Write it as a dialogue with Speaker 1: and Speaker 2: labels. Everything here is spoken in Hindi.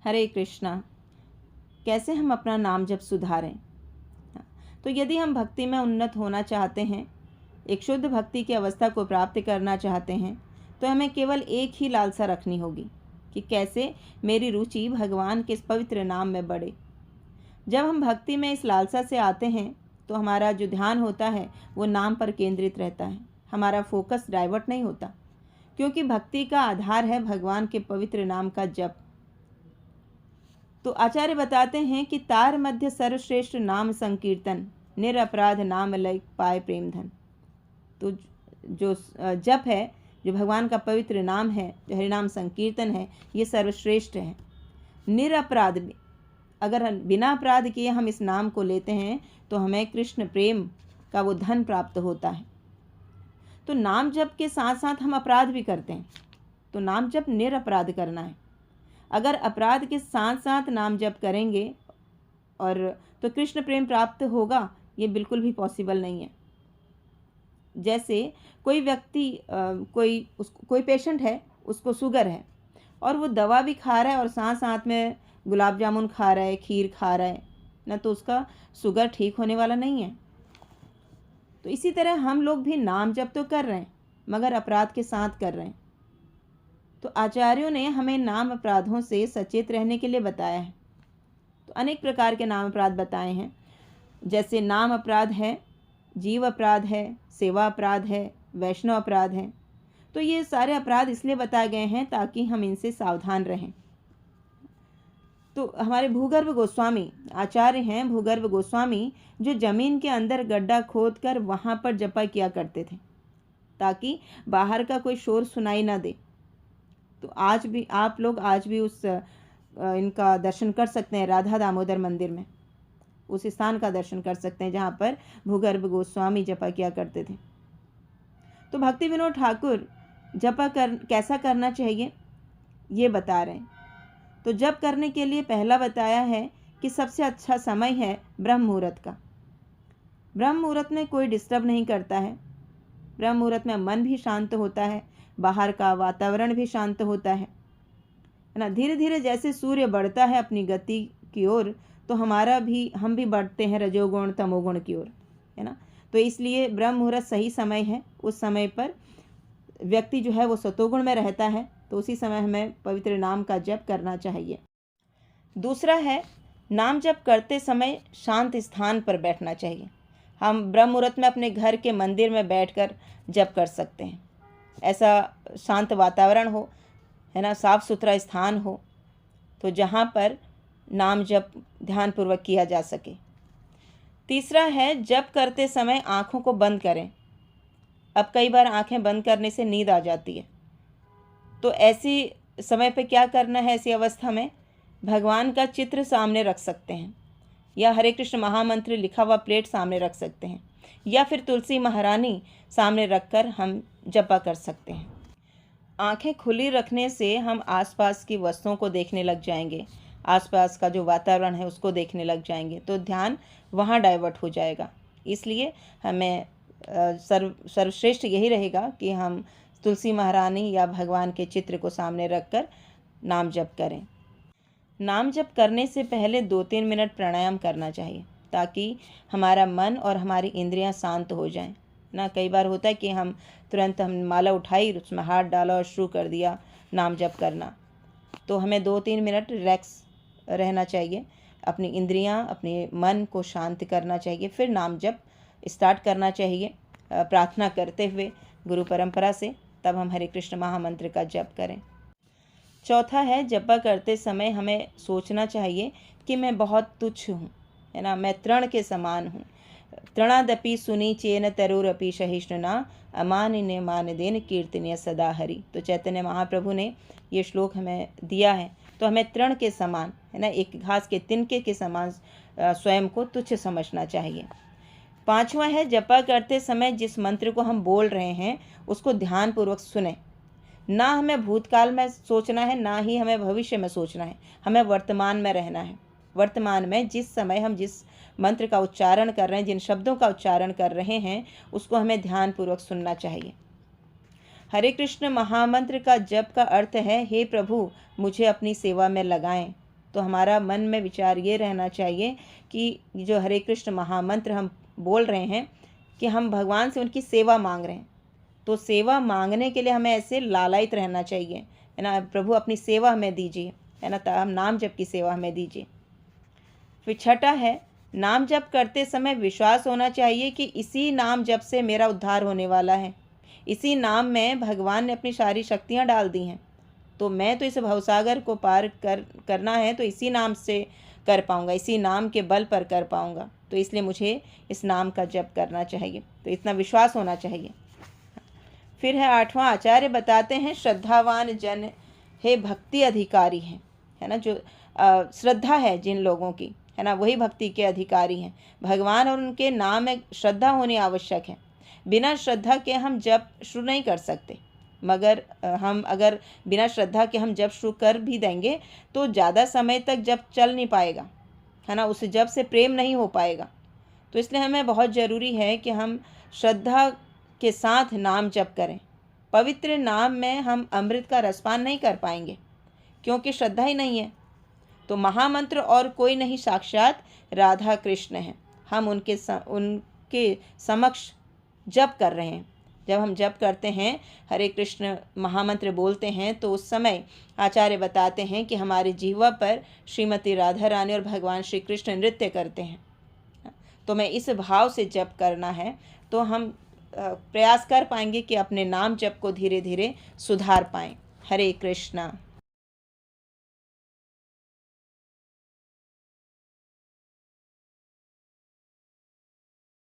Speaker 1: हरे कृष्णा। कैसे हम अपना नाम जप सुधारें? तो यदि हम भक्ति में उन्नत होना चाहते हैं, एक शुद्ध भक्ति की अवस्था को प्राप्त करना चाहते हैं, तो हमें केवल एक ही लालसा रखनी होगी कि कैसे मेरी रुचि भगवान के इस पवित्र नाम में बढ़े। जब हम भक्ति में इस लालसा से आते हैं तो हमारा जो ध्यान होता है वो नाम पर केंद्रित रहता है, हमारा फोकस डाइवर्ट नहीं होता, क्योंकि भक्ति का आधार है भगवान के पवित्र नाम का जप। तो आचार्य बताते हैं कि तार मध्य सर्वश्रेष्ठ नाम संकीर्तन, निरपराध नाम लय पाए प्रेम धन। तो जो जप है, जो भगवान का पवित्र नाम है, जो हरिनाम संकीर्तन है, ये सर्वश्रेष्ठ है। निरपराध, अगर बिना अपराध किए हम इस नाम को लेते हैं तो हमें कृष्ण प्रेम का वो धन प्राप्त होता है। तो नाम जप के साथ साथ हम अपराध भी करते हैं, तो नाम जप निरपराध करना है। अगर अपराध के साथ साथ नाम जप करेंगे और तो कृष्ण प्रेम प्राप्त होगा, ये बिल्कुल भी पॉसिबल नहीं है। जैसे कोई व्यक्ति कोई पेशेंट है, उसको शुगर है और वो दवा भी खा रहा है और साथ साथ में गुलाब जामुन खा रहा है, खीर खा रहा है ना, तो उसका शुगर ठीक होने वाला नहीं है। तो इसी तरह हम लोग भी नाम जप तो कर रहे हैं मगर अपराध के साथ कर रहे हैं। तो आचार्यों ने हमें नाम अपराधों से सचेत रहने के लिए बताया है। तो अनेक प्रकार के नाम अपराध बताए हैं, जैसे नाम अपराध है, जीव अपराध है, सेवा अपराध है, वैष्णव अपराध है। तो ये सारे अपराध इसलिए बताए गए हैं ताकि हम इनसे सावधान रहें। तो हमारे भूगर्भ गोस्वामी आचार्य हैं, भूगर्भ गोस्वामी, जो जमीन के अंदर गड्ढा खोद कर वहाँ पर जपा किया करते थे ताकि बाहर का कोई शोर सुनाई ना दे। तो आज भी आप लोग आज भी इनका दर्शन कर सकते हैं, राधा दामोदर मंदिर में उस स्थान का दर्शन कर सकते हैं जहाँ पर भूगर्भ गोस्वामी जपा किया करते थे। तो भक्ति विनोद ठाकुर जपा कैसा करना चाहिए ये बता रहे हैं। तो जप करने के लिए पहला बताया है कि सबसे अच्छा समय है ब्रह्म मुहूर्त का। ब्रह्म मुहूर्त में कोई डिस्टर्ब नहीं करता है, ब्रह्म मुहूर्त में मन भी शांत होता है, बाहर का वातावरण भी शांत होता है ना। धीरे धीरे जैसे सूर्य बढ़ता है अपनी गति की ओर, तो हम भी बढ़ते हैं रजोगुण तमोगुण की ओर, है ना। तो इसलिए ब्रह्म मुहूर्त सही समय है। उस समय पर व्यक्ति जो है वो सतोगुण में रहता है, तो उसी समय हमें पवित्र नाम का जप करना चाहिए। दूसरा है, नाम जप करते समय शांत स्थान पर बैठना चाहिए। हम ब्रह्म मुहूर्त में अपने घर के मंदिर में बैठकर जप कर सकते हैं। ऐसा शांत वातावरण हो, है ना, साफ सुथरा स्थान हो, तो जहाँ पर नाम जप ध्यानपूर्वक किया जा सके। तीसरा है, जप करते समय आँखों को बंद करें। अब कई बार आँखें बंद करने से नींद आ जाती है, तो ऐसी समय पे क्या करना है? ऐसी अवस्था में भगवान का चित्र सामने रख सकते हैं, या हरे कृष्ण महामंत्र लिखा हुआ प्लेट सामने रख सकते हैं, या फिर तुलसी महारानी सामने रखकर हम जपा कर सकते हैं। आंखें खुली रखने से हम आसपास की वस्तुओं को देखने लग जाएंगे, आसपास का जो वातावरण है उसको देखने लग जाएंगे, तो ध्यान वहाँ डाइवर्ट हो जाएगा। इसलिए हमें सर्वश्रेष्ठ यही रहेगा कि हम तुलसी महारानी या भगवान के चित्र को सामने रखकर नाम जप करें। नाम जप करने से पहले 2-3 मिनट प्राणायाम करना चाहिए ताकि हमारा मन और हमारी इंद्रियां शांत हो जाएं ना। कई बार होता है कि हम तुरंत माला उठाई, उसमें हाथ डाला और शुरू कर दिया नाम जप करना, तो हमें 2-3 मिनट रिलैक्स रहना चाहिए, अपनी इंद्रियां, अपने मन को शांत करना चाहिए, फिर नाम जप स्टार्ट करना चाहिए प्रार्थना करते हुए गुरु परंपरा से। तब हम हरे कृष्ण महामंत्र का जप करें। चौथा है, जपा करते समय हमें सोचना चाहिए कि मैं बहुत तुच्छ हूँ, है ना, मैं तृण के समान हूँ। तृणादपि सुनी चेन तरुरपि सहिष्णुना अमानिन्य मानदेन कीर्तनीय सदा हरि। तो चैतन्य महाप्रभु ने ये श्लोक हमें दिया है। तो हमें तृण के समान, है ना, एक घास के तिनके के समान स्वयं को तुच्छ समझना चाहिए। पांचवा है, जपा करते समय जिस मंत्र को हम बोल रहे हैं उसको ध्यानपूर्वक सुने। ना हमें भूतकाल में सोचना है, ना ही हमें भविष्य में सोचना है, हमें वर्तमान में रहना है। वर्तमान में जिस समय हम जिस मंत्र का उच्चारण कर रहे हैं, जिन शब्दों का उच्चारण कर रहे हैं, उसको हमें ध्यानपूर्वक सुनना चाहिए। हरे कृष्ण महामंत्र का जप का अर्थ है, हे प्रभु मुझे अपनी सेवा में लगाएं, तो हमारा मन में विचार ये रहना चाहिए कि जो हरे कृष्ण महामंत्र हम बोल रहे हैं कि हम भगवान से उनकी सेवा मांग रहे हैं, तो सेवा मांगने के लिए हमें ऐसे लालायित रहना चाहिए, है ना। प्रभु अपनी सेवा हमें दीजिए, है ना। हम नाम जप की सेवा हमें दीजिए। फिर छठा है, नाम जप करते समय विश्वास होना चाहिए कि इसी नाम जप से मेरा उद्धार होने वाला है। इसी नाम में भगवान ने अपनी सारी शक्तियाँ डाल दी हैं, तो मैं तो इस भवसागर को पार करना है तो इसी नाम से कर पाऊँगा, इसी नाम के बल पर कर पाऊँगा, तो इसलिए मुझे इस नाम का जप करना चाहिए। तो इतना विश्वास होना चाहिए। फिर है आठवां, आचार्य बताते हैं श्रद्धावान जन हे भक्ति अधिकारी हैं, है ना। जो श्रद्धा है जिन लोगों की, है ना, वही भक्ति के अधिकारी हैं। भगवान और उनके नाम में श्रद्धा होनी आवश्यक है। बिना श्रद्धा के हम जप शुरू नहीं कर सकते, मगर हम अगर बिना श्रद्धा के हम जप शुरू कर भी देंगे तो ज़्यादा समय तक जप चल नहीं पाएगा, है ना। उस जप से प्रेम नहीं हो पाएगा। तो इसलिए हमें बहुत ज़रूरी है कि हम श्रद्धा के साथ नाम जप करें। पवित्र नाम में हम अमृत का रसपान नहीं कर पाएंगे क्योंकि श्रद्धा ही नहीं है। तो महामंत्र और कोई नहीं, साक्षात राधा कृष्ण हैं। हम उनके समक्ष जप कर रहे हैं। जब हम जप करते हैं, हरे कृष्ण महामंत्र बोलते हैं, तो उस समय आचार्य बताते हैं कि हमारे जीवा पर श्रीमती राधा रानी और भगवान श्री कृष्ण नृत्य करते हैं। तो मैं इस भाव से जप करना है, तो हम प्रयास कर पाएंगे कि अपने नाम जप को धीरे धीरे सुधार पाएं। हरे कृष्णा।